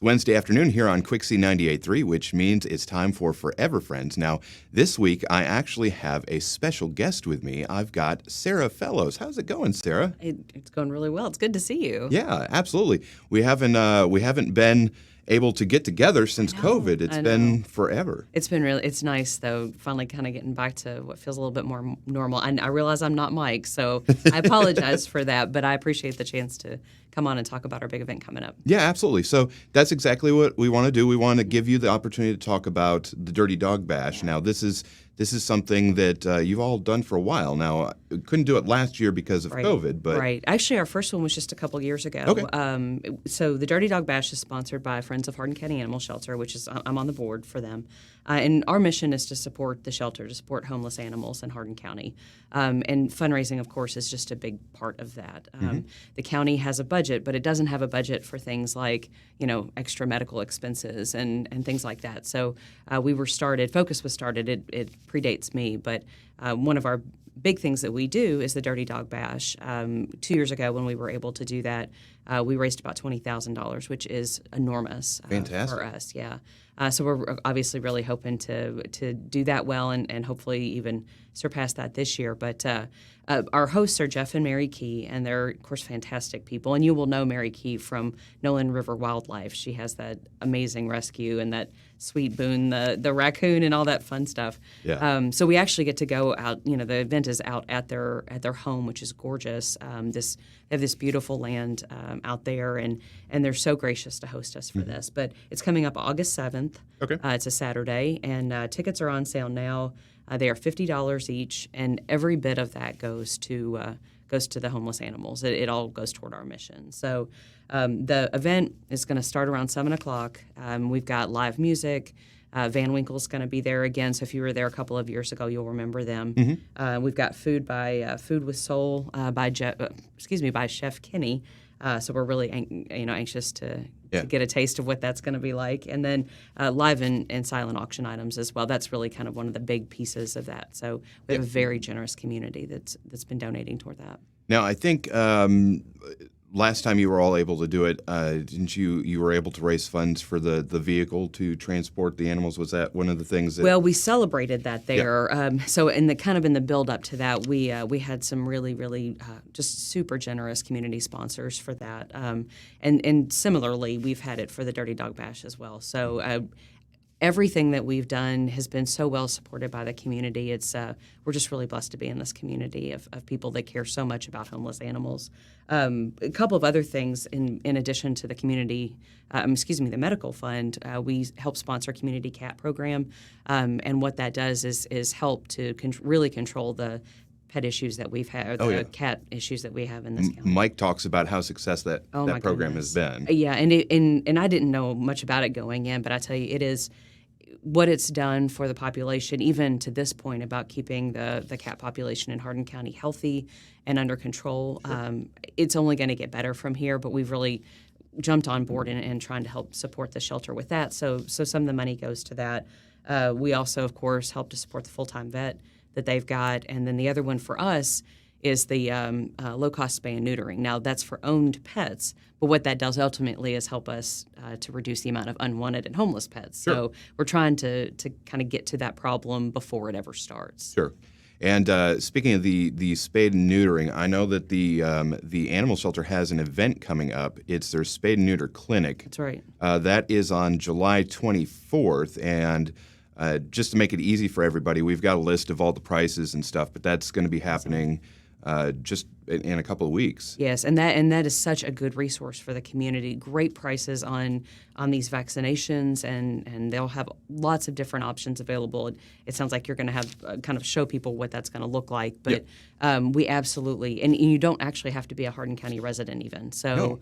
Wednesday afternoon here on Quixie 98.3, which means it's time for Forever Friends. Now, this week I actually have a special guest with me. I've got Sarah Fellows. How's it going, Sarah? It's going really well. It's good to see you. Yeah, absolutely. We haven't been able to get together since COVID. It's been forever. It's nice though, finally kind of getting back to what feels a little bit more normal. I realize I'm not Mike, so I apologize for that, but I appreciate the chance to come on and talk about our big event coming up. Yeah, absolutely. So that's exactly what we want to do. We want to give you the opportunity to talk about the Dirty Dog Bash. Now, this is something that you've all done for a while. Now, we couldn't do it last year because of COVID, but right. Actually, our first one was just a couple years ago. Okay. So the Dirty Dog Bash is sponsored by Friends of Hardin County Animal Shelter, which is I'm on the board for them, and our mission is to support the shelter, to support homeless animals in Hardin County, and fundraising, of course, is just a big part of that. The county has a budget, but it doesn't have a budget for things like extra medical expenses and things like that. So Focus was started. It predates me, but one of our big things that we do is the Dirty Dog Bash. 2 years ago, when we were able to do that, we raised about $20,000, which is enormous for us. Yeah. So we're obviously really hoping to do that well and hopefully even surpass that this year. But our hosts are Jeff and Mary Key, and they're, of course, fantastic people. And you will know Mary Key from Nolan River Wildlife. She has that amazing rescue and that sweet Boone, the raccoon, and all that fun stuff. Yeah. So we actually get to go out. The event is out at their home, which is gorgeous. They have this beautiful land out there, and they're so gracious to host us for this. But it's coming up August 7th. Okay. It's a Saturday, and tickets are on sale now. They are $50 each, and every bit of that goes to the homeless animals. It all goes toward our mission. So the event is going to start around 7 o'clock. We've got live music. Van Winkle's going to be there again. So if you were there a couple of years ago, you'll remember them. We've got food by Food with Soul by Chef Kenny. So we're really anxious to get a taste of what that's going to be like. And then live and silent auction items as well. That's really kind of one of the big pieces of that. So we have a very generous community that's been donating toward that. Now, I think last time you were all able to do it, didn't you were able to raise funds for the vehicle to transport the animals? Was that one of the things that... Well, we celebrated that there. Yeah. So in the build up to that, we had some really, really just super generous community sponsors for that. And similarly, we've had it for the Dirty Dog Bash as well. So everything that we've done has been so well supported by the community. We're just really blessed to be in this community of people that care so much about homeless animals. A couple of other things in addition to the community, the medical fund, we help sponsor Community Cat Program, and what that does is help to really control the pet issues that we've had, or cat issues that we have in this county. Mike talks about how successful that program has been. Yeah, and I didn't know much about it going in, but I tell you, it is what it's done for the population, even to this point, about keeping the cat population in Hardin County healthy and under control. Sure. It's only going to get better from here, but we've really jumped on board and trying to help support the shelter with that. So some of the money goes to that. We also, of course, help to support the full-time vet that they've got. And then the other one for us is the low-cost spay and neutering. Now, that's for owned pets, but what that does ultimately is help us to reduce the amount of unwanted and homeless pets. Sure. So we're trying to kind of get to that problem before it ever starts. Sure. And speaking of the spay and neutering, I know that the animal shelter has an event coming up. It's their spay and neuter clinic. That's right. That is on July 24th, and just to make it easy for everybody, we've got a list of all the prices and stuff, but that's going to be happening just in a couple of weeks. Yes, and that is such a good resource for the community. Great prices on these vaccinations, and they'll have lots of different options available. It sounds like you're going to have kind of show people what that's going to look like. But we absolutely, and you don't actually have to be a Hardin County resident even. So. No.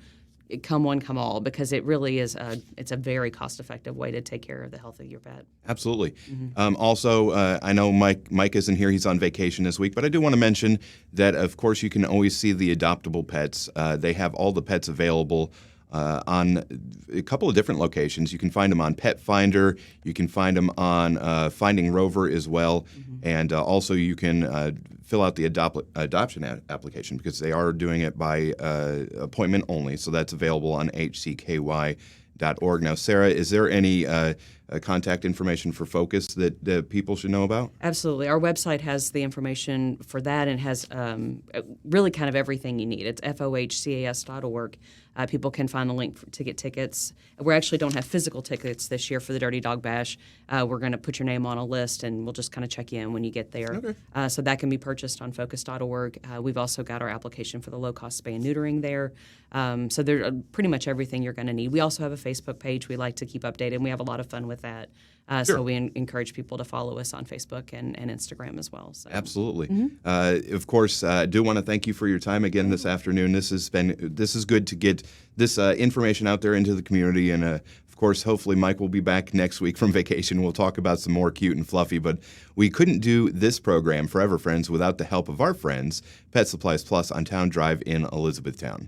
Come one, come all, because it really is it's a very cost-effective way to take care of the health of your pet. Absolutely. Also, I know Mike isn't here. He's on vacation this week, but I do want to mention that, of course, you can always see the adoptable pets. They have all the pets available on a couple of different locations. You can find them on Pet Finder. You can find them on Finding Rover as well. And also you can fill out the adoption application, because they are doing it by appointment only. So that's available on hcky.org. focus.org. Now, Sarah, is there any contact information for Focus that people should know about? Absolutely. Our website has the information for that and has really kind of everything you need. It's fohcas.org. People can find the link to get tickets. We actually don't have physical tickets this year for the Dirty Dog Bash. We're going to put your name on a list, and we'll just kind of check you in when you get there. Okay. So that can be purchased on focus.org. We've also got our application for the low-cost spay and neutering there. So there's pretty much everything you're going to need. We also have a Facebook page we like to keep updated, and we have a lot of fun with that. Sure. So we encourage people to follow us on Facebook and Instagram as well. So. Absolutely. Of course, I do want to thank you for your time again this afternoon. This is good to get this information out there into the community, and of course, hopefully Mike will be back next week from vacation. We'll talk about some more cute and fluffy, but we couldn't do this program, Forever Friends, without the help of our friends, Pet Supplies Plus on Town Drive in Elizabethtown.